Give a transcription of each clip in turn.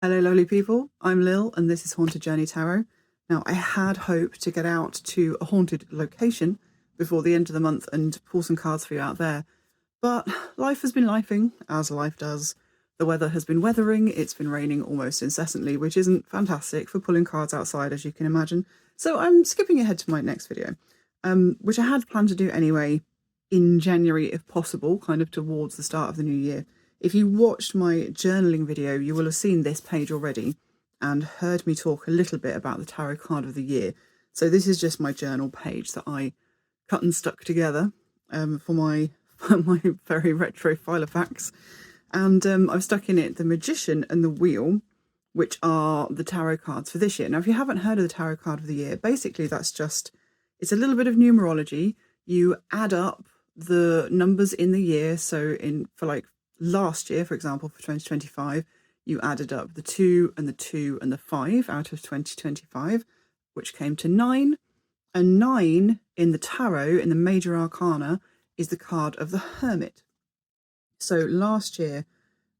Hello lovely people, I'm Lil and this is Haunted Journey Tarot. Now I had hoped to get out to a haunted location before the end of the month and pull some cards for you out there, but life has been lifing, as life does. The weather has been weathering, it's been raining almost incessantly, which isn't fantastic for pulling cards outside, as you can imagine. So I'm skipping ahead to my next video, which I had planned to do anyway in January if possible, kind of towards the start of the new year. If you watched my journaling video, you will have seen this page already and heard me talk a little bit about the tarot card of the year. So this is just my journal page that I cut and stuck together for my very retro Filofax. And I've stuck in it the Magician and the Wheel, which are the tarot cards for this year. Now, if you haven't heard of the tarot card of the year, basically that's just, it's a little bit of numerology. You add up the numbers in the year. So for like last year, for example, for 2025, you added up the 2 and the 2 and the 5 out of 2025, which came to 9. And 9 in the tarot, in the major arcana, is the card of the Hermit. So last year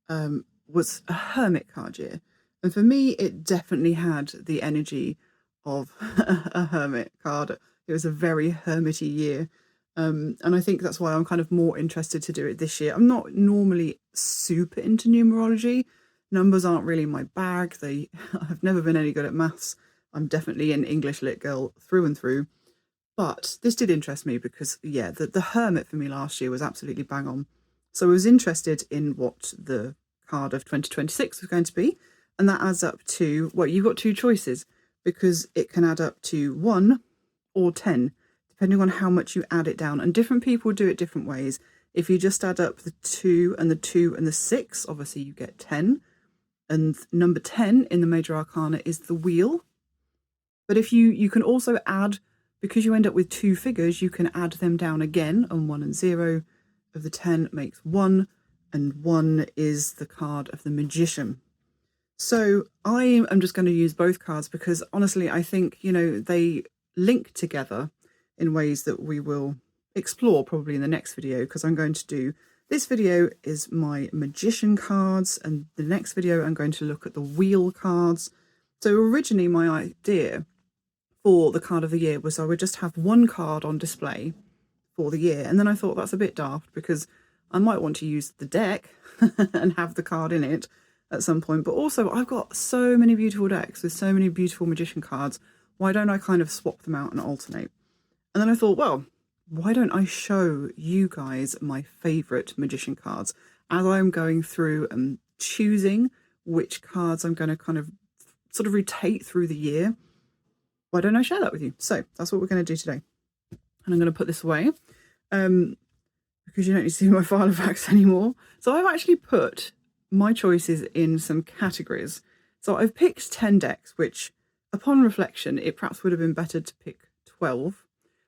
was a Hermit card year. And for me, it definitely had the energy of a Hermit card. It was a very hermity year. And I think that's why I'm kind of more interested to do it this year. I'm not normally super into numerology. Numbers aren't really my bag. I've never been any good at maths. I'm definitely an English lit girl through and through. But this did interest me because, yeah, the Hermit for me last year was absolutely bang on. So I was interested in what the card of 2026 was going to be. And that adds up to, well, you've got two choices because it can add up to 1 or 10. Depending on how much you add it down. And different people do it different ways. If you just add up the 2 and the 2 and the 6, obviously you get 10. And number 10 in the major arcana is the Wheel. But if you can also add, because you end up with 2 figures, you can add them down again, and 1 and 0 of the 10 makes 1, and 1 is the card of the Magician. So I am just going to use both cards because honestly, I think, they link together in ways that we will explore probably in the next video, because I'm going to do, this video is my Magician cards, and the next video I'm going to look at the Wheel cards. So originally my idea for the card of the year was I would just have one card on display for the year, and then I thought that's a bit daft because I might want to use the deck and have the card in it at some point, but also I've got so many beautiful decks with so many beautiful Magician cards. Why don't I kind of swap them out and alternate? And then I thought, well, why don't I show you guys my favourite Magician cards as I'm going through and choosing which cards I'm going to kind of sort of rotate through the year. Why don't I share that with you? So that's what we're going to do today. And I'm going to put this away because you don't need to see my Filofax anymore. So I've actually put my choices in some categories. So I've picked 10 decks, which upon reflection, it perhaps would have been better to pick 12.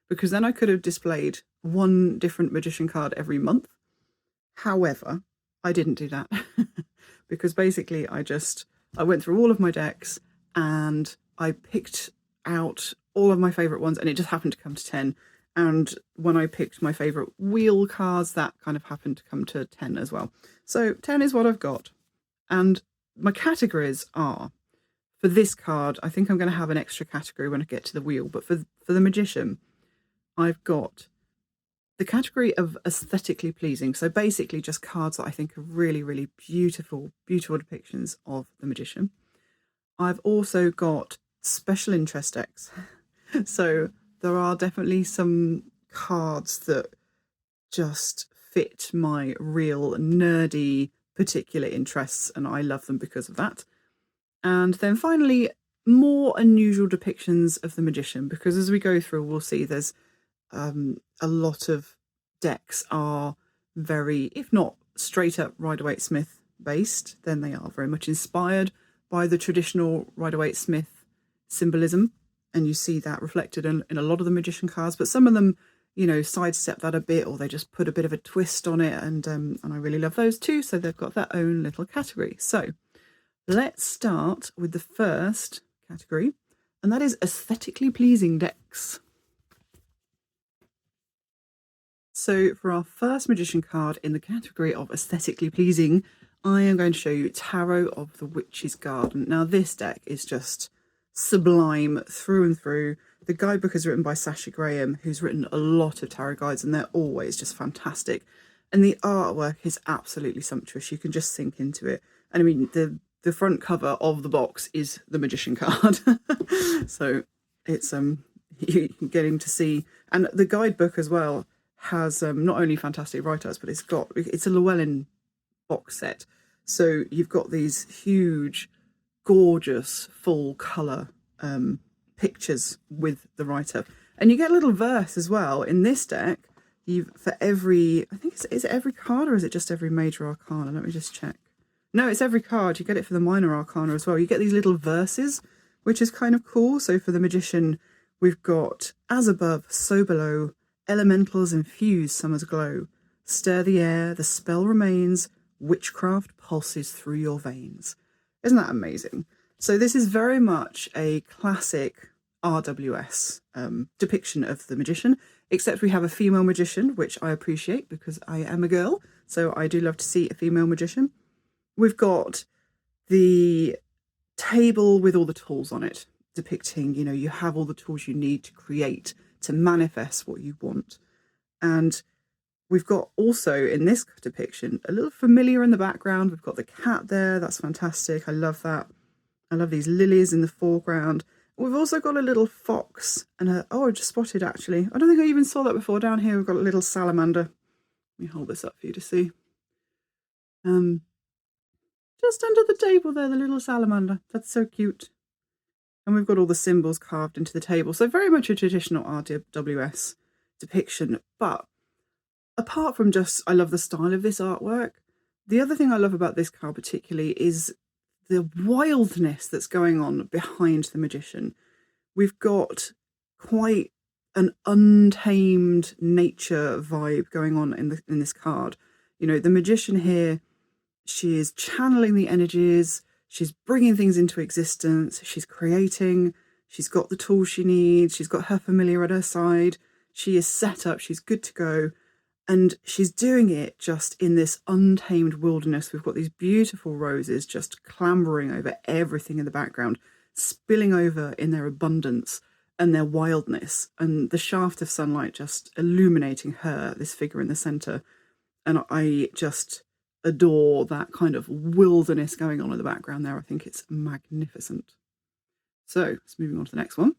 Because then I could have displayed one different Magician card every month. However, I didn't do that because basically I went through all of my decks and I picked out all of my favourite ones, and it just happened to come to 10. And when I picked my favourite Wheel cards, that kind of happened to come to 10 as well. So 10 is what I've got. And my categories are, for this card, I think I'm going to have an extra category when I get to the Wheel, but for the Magician, I've got the category of aesthetically pleasing. So basically just cards that I think are really, really beautiful, beautiful depictions of the Magician. I've also got special interest decks. So there are definitely some cards that just fit my real nerdy particular interests, and I love them because of that. And then finally, more unusual depictions of the Magician, because as we go through, we'll see there's a lot of decks are very, if not straight up Rider-Waite-Smith based, then they are very much inspired by the traditional Rider-Waite-Smith symbolism. And you see that reflected in a lot of the Magician cards, but some of them, sidestep that a bit, or they just put a bit of a twist on it. And I really love those too. So they've got their own little category. So let's start with the first category, and that is aesthetically pleasing decks. So for our first Magician card in the category of aesthetically pleasing, I am going to show you Tarot of the Witch's Garden. Now, this deck is just sublime through and through. The guidebook is written by Sasha Graham, who's written a lot of tarot guides, and they're always just fantastic. And the artwork is absolutely sumptuous. You can just sink into it. And I mean, the front cover of the box is the Magician card. So it's you're getting to see, and the guidebook as well has not only fantastic write-ups, but it's a Llewellyn box set. So you've got these huge, gorgeous, full colour pictures with the write-up. And you get a little verse as well. In this deck, for every, I think is it every card or is it just every major arcana? Let me just check. No, it's every card. You get it for the minor arcana as well. You get these little verses, which is kind of cool. So for the Magician, we've got as above, so below, elementals infuse summer's glow. Stir the air, the spell remains, witchcraft pulses through your veins. Isn't that amazing? So this is very much a classic RWS depiction of the Magician, except we have a female magician, which I appreciate because I am a girl. So I do love to see a female magician. We've got the table with all the tools on it, depicting, you know, you have all the tools you need to create, to manifest what you want. And we've got also in this depiction a little familiar in the background. We've got the cat there. That's fantastic. I love that. I love these lilies in the foreground. We've also got a little fox and I just spotted actually. I don't think I even saw that before. Down here we've got a little salamander. Let me hold this up for you to see. Just under the table there, the little salamander. That's so cute. And we've got all the symbols carved into the table. So very much a traditional RWS depiction. But apart from just, I love the style of this artwork, the other thing I love about this card particularly is the wildness that's going on behind the Magician. We've got quite an untamed nature vibe going on in this card. You know, the Magician here, she is channeling the energies, she's bringing things into existence, she's creating, she's got the tools she needs, she's got her familiar at her side, she is set up, she's good to go. And she's doing it just in this untamed wilderness. We've got these beautiful roses just clambering over everything in the background, spilling over in their abundance and their wildness, and the shaft of sunlight just illuminating her, this figure in the centre. And I just adore that kind of wilderness going on in the background there. I think it's magnificent. So let's moving on to the next one.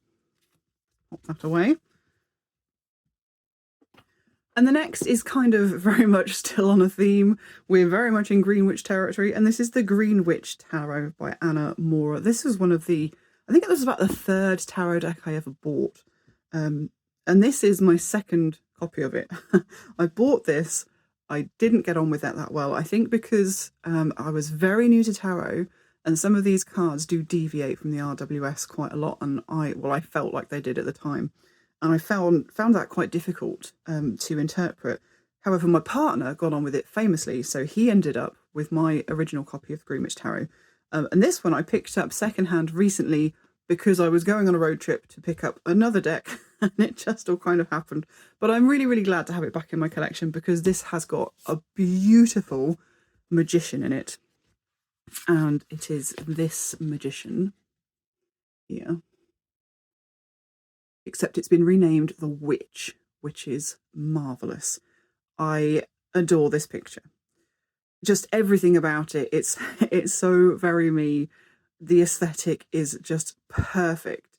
Pop that away. And the next is kind of very much still on a theme. We're very much in Green Witch territory, and this is the Green Witch Tarot by Anna Mora. This is one of the, I think it was about the third tarot deck I ever bought. And this is my second copy of it. I bought this. I didn't get on with that well. I think because I was very new to tarot, and some of these cards do deviate from the RWS quite a lot, and I felt like they did at the time. And I found that quite difficult to interpret. However, my partner got on with it famously, so he ended up with my original copy of Green Witch Tarot. And this one I picked up secondhand recently because I was going on a road trip to pick up another deck, and it just all kind of happened. But I'm really, really glad to have it back in my collection because this has got a beautiful magician in it. And it is this magician here. Except it's been renamed The Witch, which is marvellous. I adore this picture. Just everything about it, it's so very me. The aesthetic is just perfect.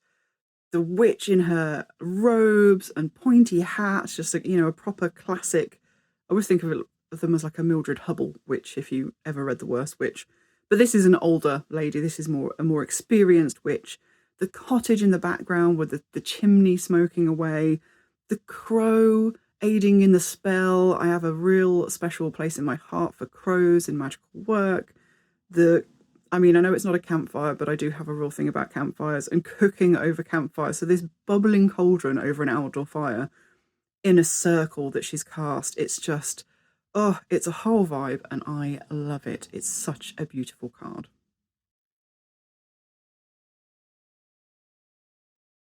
The witch in her robes and pointy hats, just a proper classic. I always think of them as like a Mildred Hubble witch, if you ever read The Worst Witch. But this is an older lady. This is a more experienced witch. The cottage in the background with the chimney smoking away, the crow aiding in the spell. I have a real special place in my heart for crows in magical work. I know it's not a campfire, but I do have a real thing about campfires and cooking over campfires. So this bubbling cauldron over an outdoor fire in a circle that she's cast, it's just, it's a whole vibe and I love it. It's such a beautiful card.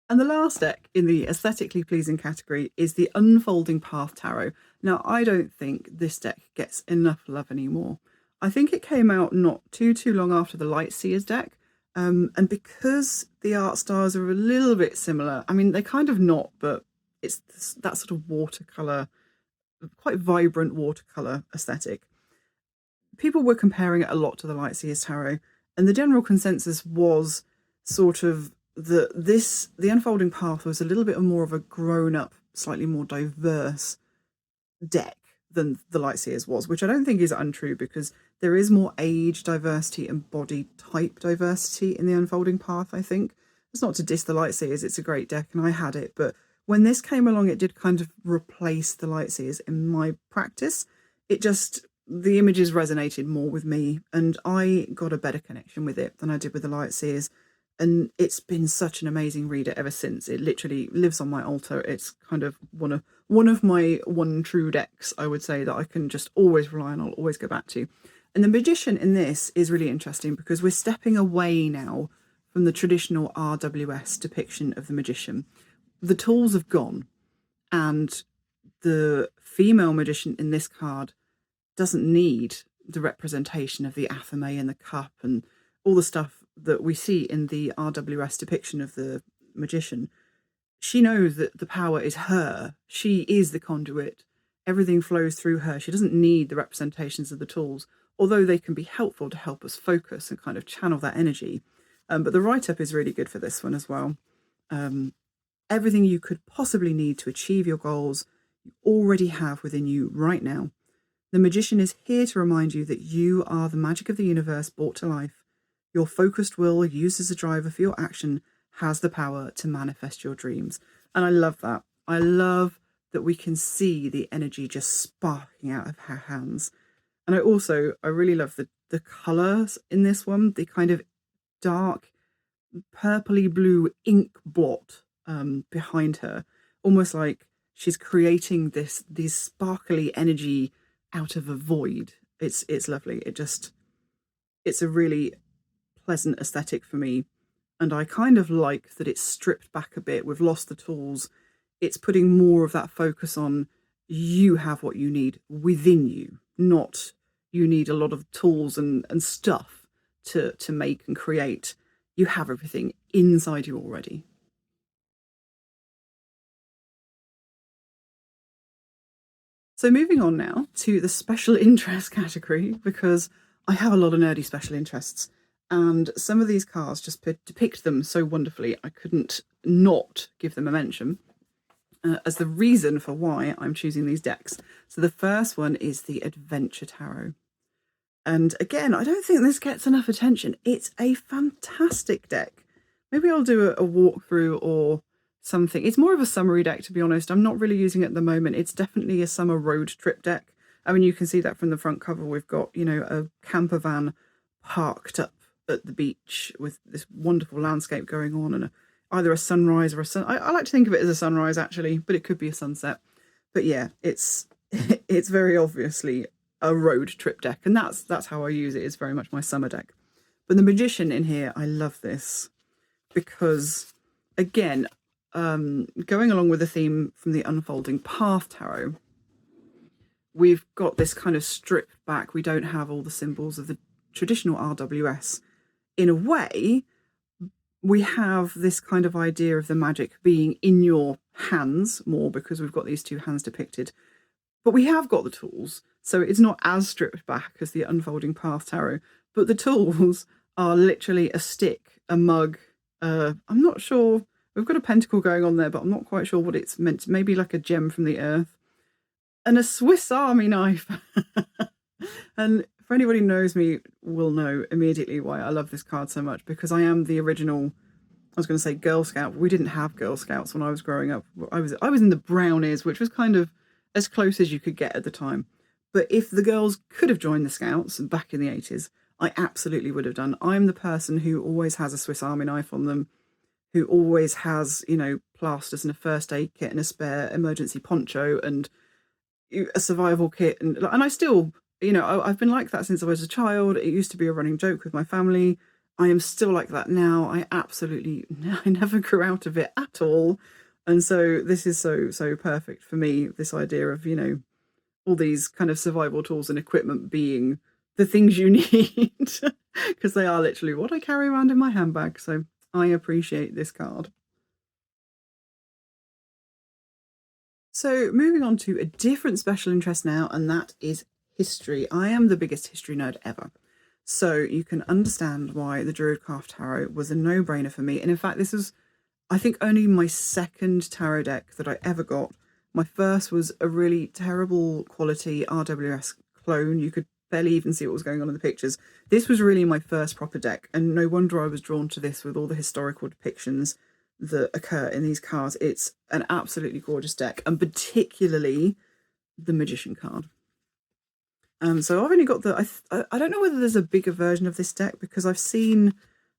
And the last deck in the aesthetically pleasing category is the Unfolding Path Tarot. Now, I don't think this deck gets enough love anymore. I think it came out not too long after the Lightseers deck. And because the art styles are a little bit similar, I mean, they're kind of not, but it's that sort of watercolor, quite vibrant watercolor aesthetic. People were comparing it a lot to the Lightseers Tarot, and the general consensus was sort of the Unfolding Path was a little bit more of a grown-up, slightly more diverse deck than the Lightseers was, which I don't think is untrue, because there is more age diversity and body type diversity in the Unfolding Path, I think. It's not to diss the Lightseers, it's a great deck and I had it, but when this came along, it did kind of replace the Lightseers in my practice. It just, the images resonated more with me, and I got a better connection with it than I did with the Lightseers. And it's been such an amazing reader ever since. It literally lives on my altar. It's kind of one of my one true decks, I would say, that I can just always rely on, I'll always go back to. And the Magician in this is really interesting because we're stepping away now from the traditional RWS depiction of the Magician. The tools have gone, and the female magician in this card doesn't need the representation of the athame and the cup and all the stuff that we see in the RWS depiction of the magician. She knows that the power is her. She is the conduit. Everything flows through her. She doesn't need the representations of the tools, although they can be helpful to help us focus and kind of channel that energy. But the write-up is really good for this one as well. Everything you could possibly need to achieve your goals, you already have within you right now. The Magician is here to remind you that you are the magic of the universe brought to life. Your focused will, used as a driver for your action, has the power to manifest your dreams. And I love that. I love that we can see the energy just sparking out of her hands. And I really love the colours in this one, the kind of dark purpley blue ink blot behind her, almost like she's creating these sparkly energy out of a void. It's lovely. It's a really pleasant aesthetic for me, and I kind of like that it's stripped back a bit. We've lost the tools. It's putting more of that focus on you have what you need within you, not you need a lot of tools and stuff to make and create. You have everything inside you already. So moving on now to the special interest category, because I have a lot of nerdy special interests, and some of these cards just depict them so wonderfully, I couldn't not give them a mention as the reason for why I'm choosing these decks. So the first one is the Adventure Tarot. And again, I don't think this gets enough attention. It's a fantastic deck. Maybe I'll do a walkthrough or something. It's more of a summary deck, to be honest. I'm not really using it at the moment. It's definitely a summer road trip deck. I mean, you can see that from the front cover. We've got, a camper van parked up at the beach with this wonderful landscape going on, and either a sunrise or a sun. I like to think of it as a sunrise, actually, but it could be a sunset. But yeah, it's very obviously a road trip deck, and that's how I use it. It's very much my summer deck. But the Magician in here, I love this because, again, going along with the theme from the Unfolding Path Tarot, we've got this kind of stripped back. We don't have all the symbols of the traditional RWS. In a way, we have this kind of idea of the magic being in your hands more, because we've got these two hands depicted. But we have got the tools, so it's not as stripped back as the Unfolding Path Tarot. But the tools are literally a stick, a mug. I'm not sure. We've got a pentacle going on there, but I'm not quite sure what it's meant to. Maybe like a gem from the earth. And a Swiss Army knife. And for anybody who knows me will know immediately why I love this card so much, because I am the original, I was going to say Girl Scout. We didn't have Girl Scouts when I was growing up. I was in the Brownies, which was kind of as close as you could get at the time. But if the girls could have joined the Scouts back in the 80s, I absolutely would have done. I'm the person who always has a Swiss Army knife on them, who always has, plasters and a first aid kit and a spare emergency poncho and a survival kit. And I still, I've been like that since I was a child. It used to be a running joke with my family. I am still like that now. I never grew out of it at all. And so this is so perfect for me, this idea of, all these kind of survival tools and equipment being the things you need, because they are literally what I carry around in my handbag. So I appreciate this card. So moving on to a different special interest now, and that is history. I am the biggest history nerd ever. So you can understand why the Druidcraft Tarot was a no-brainer for me. And in fact, this was, I think, only my second tarot deck that I ever got. My first was a really terrible quality RWS clone. You could barely even see what was going on in the pictures. This was really my first proper deck, and no wonder I was drawn to this with all the historical depictions that occur in these cards. It's an absolutely gorgeous deck, and particularly the Magician card. So I've only got the, I don't know whether there's a bigger version of this deck, because I've seen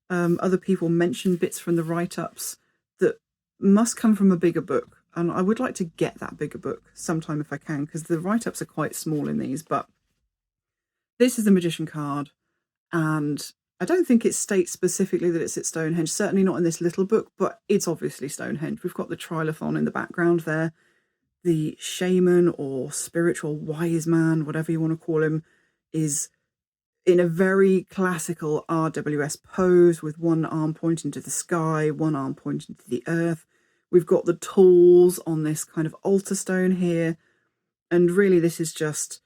other people mention bits from the write-ups that must come from a bigger book. And I would like to get that bigger book sometime if I can, because the write-ups are quite small in these. But this is the Magician card, and I don't think it states specifically that it's at Stonehenge, certainly not in this little book, but it's obviously Stonehenge. We've got the Trilithon in the background there. The shaman or spiritual wise man, whatever you want to call him, is in a very classical RWS pose with one arm pointing to the sky, one arm pointing to the earth. We've got the tools on this kind of altar stone here. And really, this is just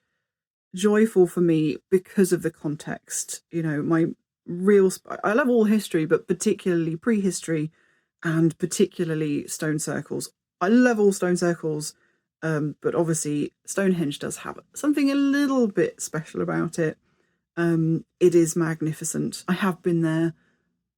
joyful for me because of the context. You know, I love all history, but particularly prehistory and particularly stone circles. I love all stone circles. But obviously Stonehenge does have something a little bit special about it. It is magnificent. I have been there.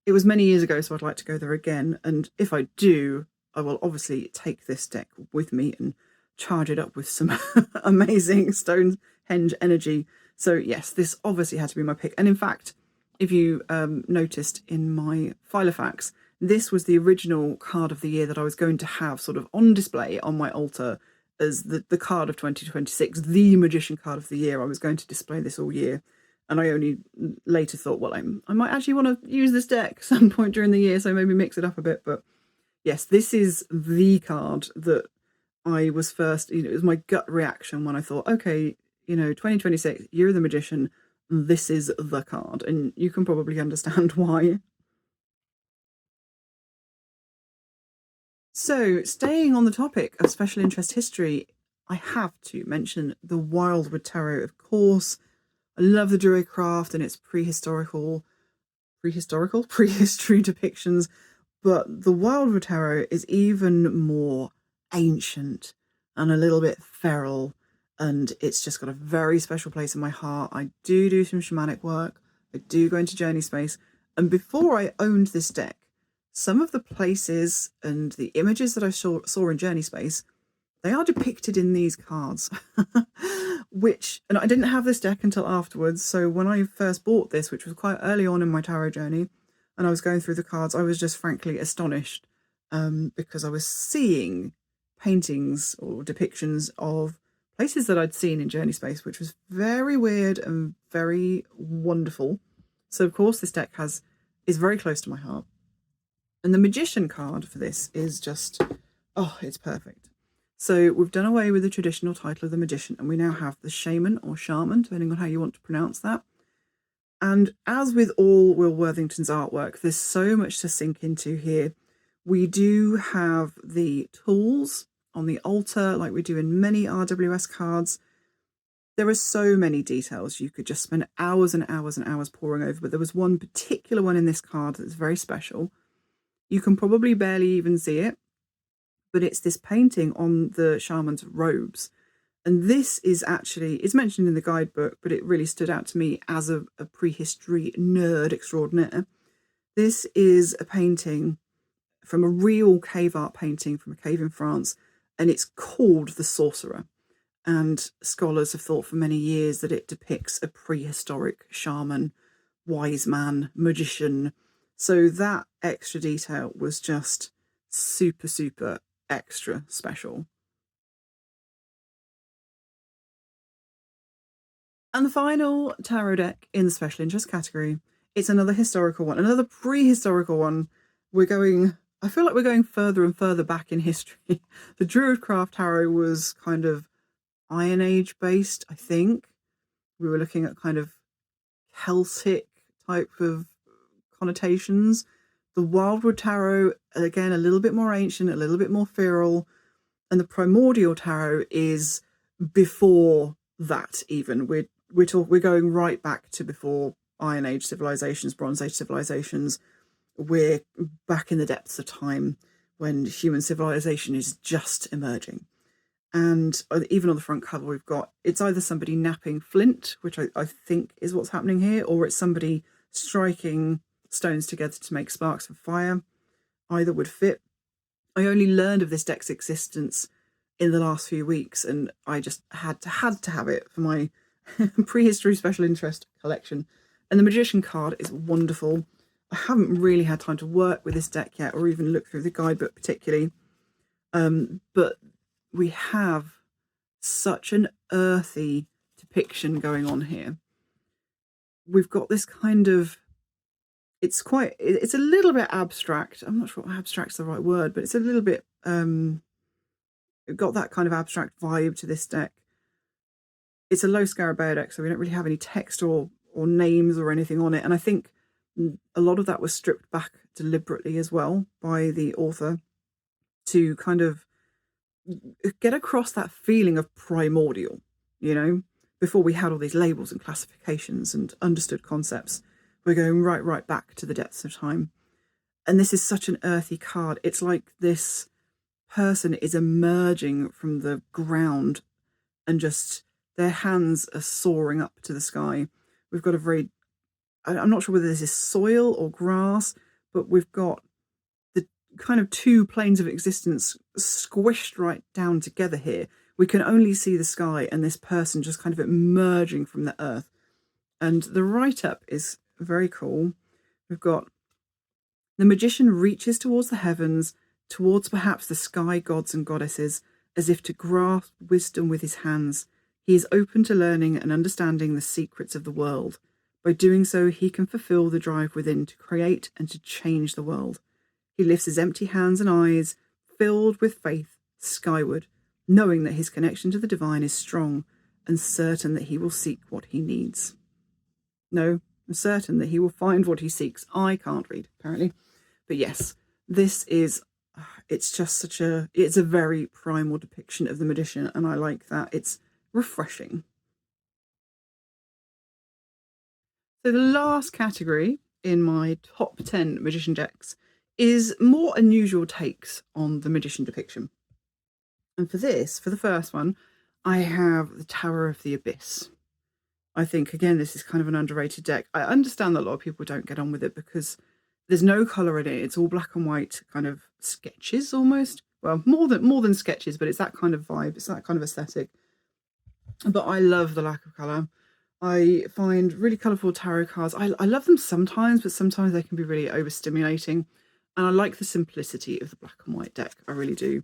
It was many years ago, so I'd like to go there again. And if I do, I will obviously take this deck with me and charge it up with some amazing Stonehenge energy. So yes, this obviously had to be my pick. And in fact, if you noticed in my Filofax, this was the original card of the year that I was going to have sort of on display on my altar as the card of 2026, the Magician card of the year. I was going to display this all year. And I only later thought, well, I might actually want to use this deck some point during the year, so maybe mix it up a bit. But yes, this is the card that I was first, it was my gut reaction when I thought, okay, 2026, Year of the Magician, this is the card. And you can probably understand why. So, staying on the topic of special interest history, I have to mention the Wildwood Tarot, of course. I love the Druidcraft and its prehistory depictions, but the Wildwood Tarot is even more ancient and a little bit feral, and it's just got a very special place in my heart. I do some shamanic work. I do go into journey space, and before I owned this deck, some of the places and the images that I saw in Journey Space, they are depicted in these cards. And I didn't have this deck until afterwards. So when I first bought this, which was quite early on in my tarot journey, and I was going through the cards, I was just frankly astonished because I was seeing paintings or depictions of places that I'd seen in Journey Space, which was very weird and very wonderful. So of course this deck is very close to my heart. And the Magician card for this is just, it's perfect. So we've done away with the traditional title of the Magician, and we now have the Shaman or Shaman, depending on how you want to pronounce that. And as with all Will Worthington's artwork, there's so much to sink into here. We do have the tools on the altar, like we do in many RWS cards. There are so many details you could just spend hours and hours and hours poring over, but there was one particular one in this card that's very special. You can probably barely even see it, but it's this painting on the shaman's robes. And this is actually, it's mentioned in the guidebook, but it really stood out to me as a prehistory nerd extraordinaire. This is a painting from a real cave art painting from a cave in France, and it's called The Sorcerer. And scholars have thought for many years that it depicts a prehistoric shaman, wise man, magician. So that extra detail was just super, super extra special. And the final tarot deck in the special interest category, it's another historical one, another prehistorical one. I feel like we're going further and further back in history. The Druidcraft Tarot was kind of Iron Age based, I think. We were looking at kind of Celtic type of connotations. The Wildwood Tarot, again, a little bit more ancient, a little bit more feral. And the Primordial Tarot is before that even. We're going right back to before Iron Age civilizations, Bronze Age civilizations. We're back in the depths of time when human civilization is just emerging. And even on the front cover, we've got, it's either somebody napping flint, which I think is what's happening here, or it's somebody striking stones together to make sparks for fire. Either would fit. I only learned of this deck's existence in the last few weeks, and I just had to have it for my prehistory special interest collection. And the Magician card is wonderful. I haven't really had time to work with this deck yet, or even look through the guidebook particularly. But we have such an earthy depiction going on here. We've got this kind of, it's a little bit abstract. I'm not sure abstract's the right word, but it's a little bit, got that kind of abstract vibe to this deck. It's a low Scarabeo deck, so we don't really have any text or names or anything on it. And I think a lot of that was stripped back deliberately as well by the author to kind of get across that feeling of primordial, you know, before we had all these labels and classifications and understood concepts. We're going right back to the depths of time. And this is such an earthy card. It's like this person is emerging from the ground and just their hands are soaring up to the sky. We've got a very, I'm not sure whether this is soil or grass, but we've got the kind of two planes of existence squished right down together here. We can only see the sky and this person just kind of emerging from the earth. And the write-up is very cool. We've got, the magician reaches towards the heavens, towards perhaps the sky gods and goddesses, as if to grasp wisdom with his hands. He is open to learning and understanding the secrets of the world. By doing so, he can fulfill the drive within to create and to change the world. He lifts his empty hands and eyes, filled with faith, skyward, knowing that his connection to the divine is strong and certain that he will seek what he needs. No, I'm certain that he will find what he seeks. I can't read, apparently. But yes, this is, it's just it's a very primal depiction of the magician, and I like that. It's refreshing. So the last category in my top 10 magician decks is more unusual takes on the magician depiction. And for this, for the first one, I have the Tower of the Abyss. I think, again, this is kind of an underrated deck. I understand that a lot of people don't get on with it because there's no colour in it. It's all black and white kind of sketches almost. Well, more than sketches, but it's that kind of vibe. It's that kind of aesthetic. But I love the lack of colour. I find really colourful tarot cards. I love them sometimes, but sometimes they can be really overstimulating. And I like the simplicity of the black and white deck. I really do.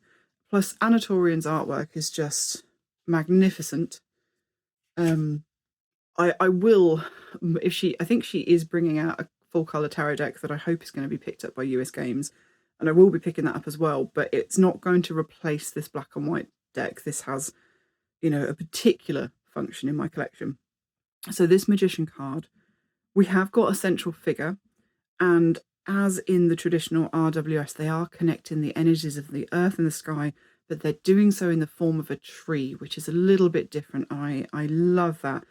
Plus, Anatorian's artwork is just magnificent. I will, I think she is bringing out a full colour tarot deck that I hope is going to be picked up by US Games. And I will be picking that up as well, but it's not going to replace this black and white deck. This has, you know, a particular function in my collection. So this magician card, we have got a central figure, and as in the traditional RWS, they are connecting the energies of the earth and the sky, but they're doing so in the form of a tree, which is a little bit different. I love that,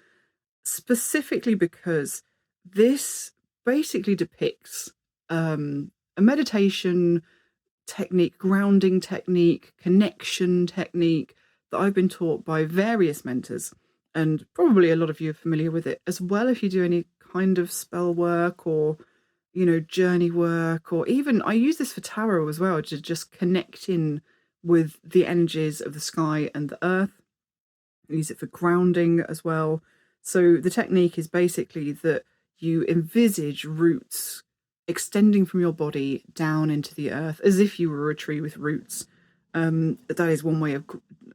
specifically because this basically depicts a meditation technique, grounding technique, connection technique that I've been taught by various mentors. And probably a lot of you are familiar with it as well if you do any kind of spell work or, you know, journey work, or even I use this for tarot as well, to just connect in with the energies of the sky and the earth. I use it for grounding as well. So the technique is basically that you envisage roots extending from your body down into the earth as if you were a tree with roots. That is one way of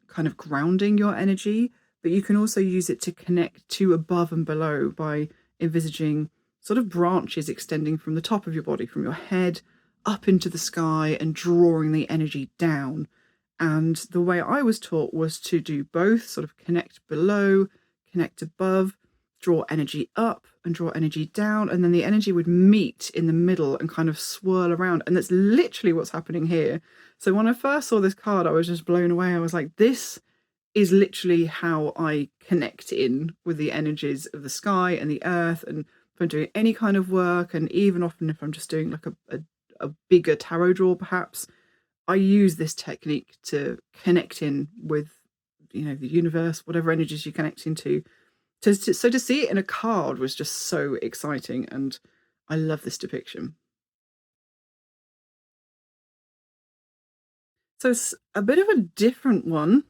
kind of grounding your energy. But you can also use it to connect to above and below by envisaging sort of branches extending from the top of your body, from your head up into the sky and drawing the energy down. And the way I was taught was to do both, sort of connect below, connect above, draw energy up and draw energy down, and then the energy would meet in the middle and kind of swirl around. And that's literally what's happening here. So when I first saw this card, I was just blown away. I was like, this is literally how I connect in with the energies of the sky and the earth. And if I'm doing any kind of work, and even often if I'm just doing like a bigger tarot draw, perhaps, I use this technique to connect in with, you know, the universe, whatever energies you connect into. So to see it in a card was just so exciting, and I love this depiction. So it's a bit of a different one.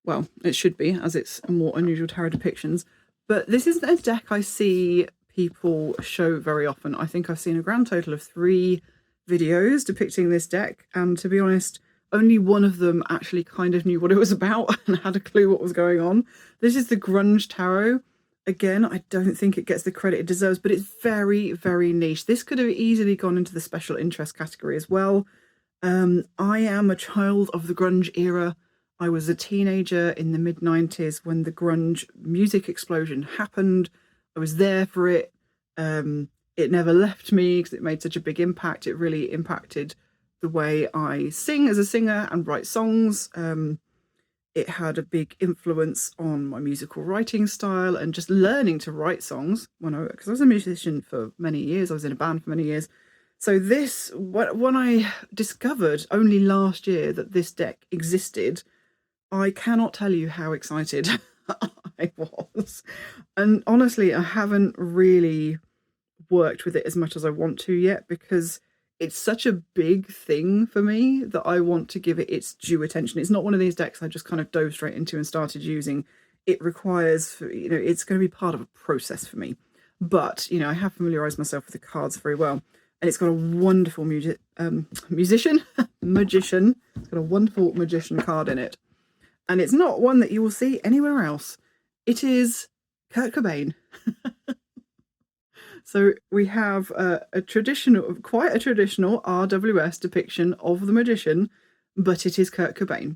Well, it should be, as it's a more unusual tarot depictions. But this isn't a deck I see people show very often. I think I've seen a grand total of 3 videos depicting this deck, and to be honest, only one of them actually kind of knew what it was about and had a clue what was going on. This is the Grunge Tarot. Again, I don't think it gets the credit it deserves, but it's very, very niche. This could have easily gone into the special interest category as well. I am a child of the grunge era. I was a teenager in the mid-90s when the grunge music explosion happened. I was there for it. It never left me because it made such a big impact. It really impacted the way I sing as a singer and write songs. It had a big influence on my musical writing style and just learning to write songs because I was a musician for many years. I was in a band for many years. So this, when I discovered only last year that this deck existed, I cannot tell you how excited I was. And honestly, I haven't really worked with it as much as I want to yet, because it's such a big thing for me that I want to give it its due attention. It's not one of these decks I just kind of dove straight into and started using. It requires, you know, it's going to be part of a process for me. But, you know, I have familiarized myself with the cards very well. And it's got a wonderful magician. It's got a wonderful magician card in it. And it's not one that you will see anywhere else. It is Kurt Cobain. So we have quite a traditional RWS depiction of the magician, but it is Kurt Cobain.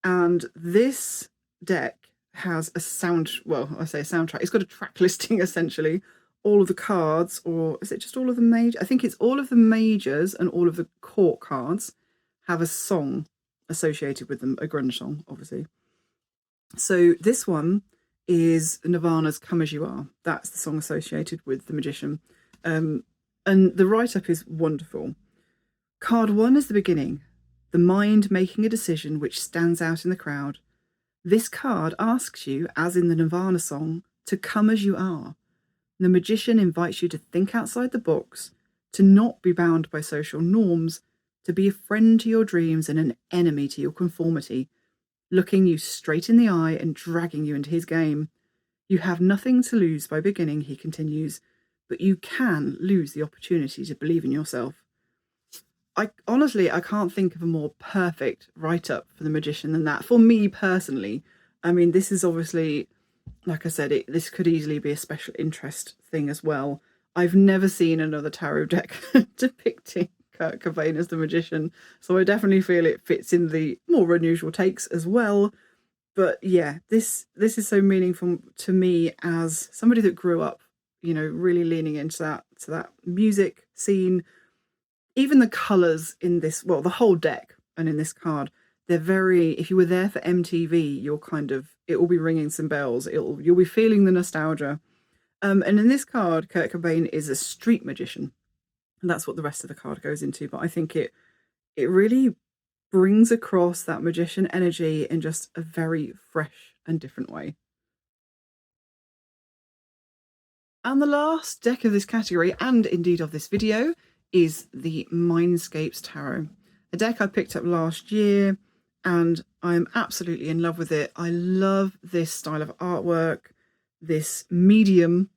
And this deck has a soundtrack. It's got a track listing, essentially. All of the cards, or is it just all of the major? I think it's all of the majors and all of the court cards have a song associated with them, a grunge song, obviously. So this one is Nirvana's Come As You Are. That's the song associated with the magician. And the write-up is wonderful. Card 1 is the beginning, the mind making a decision which stands out in the crowd. This card asks you, as in the Nirvana song, to come as you are. The magician invites you to think outside the box, to not be bound by social norms, to be a friend to your dreams and an enemy to your conformity, looking you straight in the eye and dragging you into his game. You have nothing to lose by beginning, he continues, but you can lose the opportunity to believe in yourself. I can't think of a more perfect write-up for the magician than that, for me personally. I mean, this is obviously, like I said, this could easily be a special interest thing as well. I've never seen another tarot deck depicting Kurt Cobain as the magician, so I definitely feel it fits in the more unusual takes as well. But yeah, this is so meaningful to me as somebody that grew up, you know, really leaning into that music scene. Even the colours in this, well, the whole deck and in this card, they're very, if you were there for MTV, it will be ringing some bells. You'll be feeling the nostalgia. And in this card, Kurt Cobain is a street magician. And that's what the rest of the card goes into. But I think it really brings across that magician energy in just a very fresh and different way. And the last deck of this category, and indeed of this video, is the Mindscapes Tarot, a deck I picked up last year, and I'm absolutely in love with it. I love this style of artwork, this medium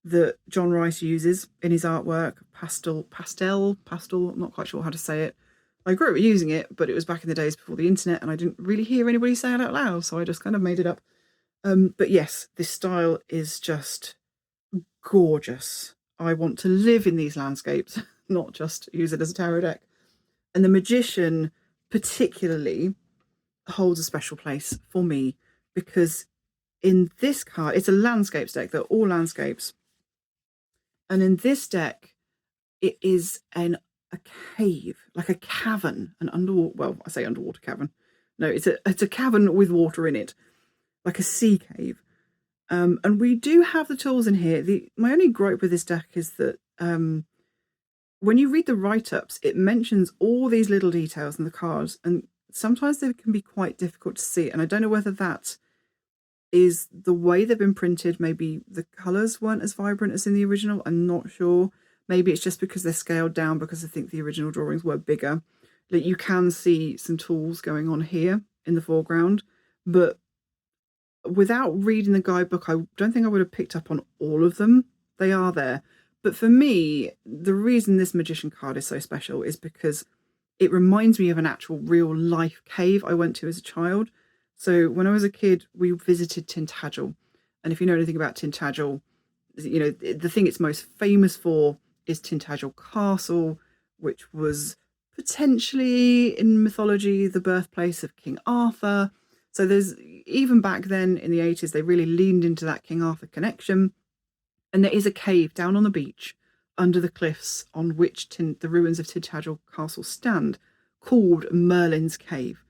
that John Rice uses in his artwork, pastel, I'm not quite sure how to say it. I grew up using it, but it was back in the days before the internet, and I didn't really hear anybody say it out loud, so I just kind of made it up. But yes, this style is just gorgeous. I want to live in these landscapes, not just use it as a tarot deck. And the magician particularly holds a special place for me because in this card, it's a landscapes deck. They're all landscapes. And in this deck, it is a cave, like a cavern, an underwater, well, I say underwater cavern. No, it's a cavern with water in it, like a sea cave. And we do have the tools in here. My only gripe with this deck is that when you read the write-ups, it mentions all these little details in the cards, and sometimes they can be quite difficult to see. And I don't know whether that is the way they've been printed. Maybe the colours weren't as vibrant as in the original. I'm not sure. Maybe it's just because they're scaled down, because I think the original drawings were bigger. Like, you can see some tools going on here in the foreground, but without reading the guidebook, I don't think I would have picked up on all of them. They are there. But for me, the reason this magician card is so special is because it reminds me of an actual real life cave I went to as a child. So when I was a kid, we visited Tintagel. And if you know anything about Tintagel, you know, the thing it's most famous for is Tintagel Castle, which was potentially in mythology the birthplace of King Arthur. So there's, even back then in the 80s, they really leaned into that King Arthur connection. And there is a cave down on the beach under the cliffs on which the ruins of Tintagel Castle stand, called Merlin's Cave.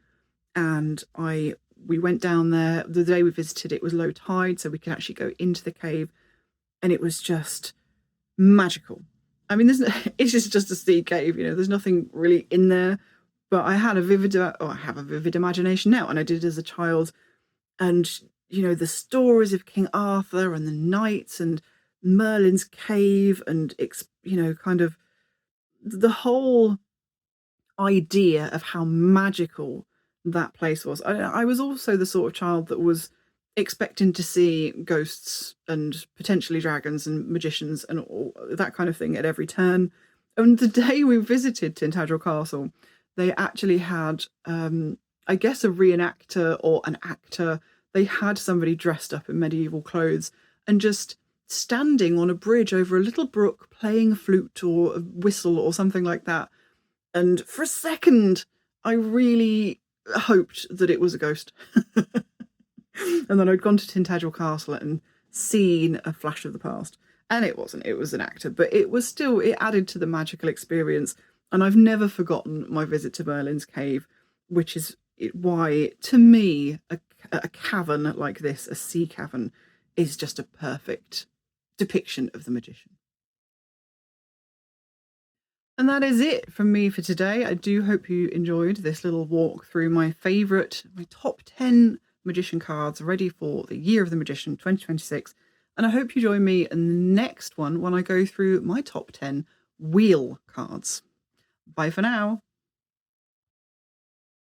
And we went down there. The day we visited, it was low tide, so we could actually go into the cave. And it was just magical. I mean, it's just a sea cave, you know, there's nothing really in there. But I have a vivid imagination now, and I did as a child. And, you know, the stories of King Arthur and the knights and Merlin's cave, and, you know, kind of the whole idea of how magical that place was. I was also the sort of child that was expecting to see ghosts and potentially dragons and magicians and all that kind of thing at every turn. And the day we visited Tintagel Castle, they actually had, I guess, a reenactor or an actor. They had somebody dressed up in medieval clothes and just standing on a bridge over a little brook playing a flute or a whistle or something like that. And for a second, I really hoped that it was a ghost. And then I'd gone to Tintagel Castle and seen a flash of the past. And it wasn't, it was an actor, but it was still, it added to the magical experience. And I've never forgotten my visit to Merlin's Cave, which is why, to me, a cavern like this, a sea cavern, is just a perfect depiction of the magician. And that is it from me for today. I do hope you enjoyed this little walk through my top 10 magician cards ready for the Year of the Magician 2026. And I hope you join me in the next one when I go through my top 10 wheel cards. Bye for now.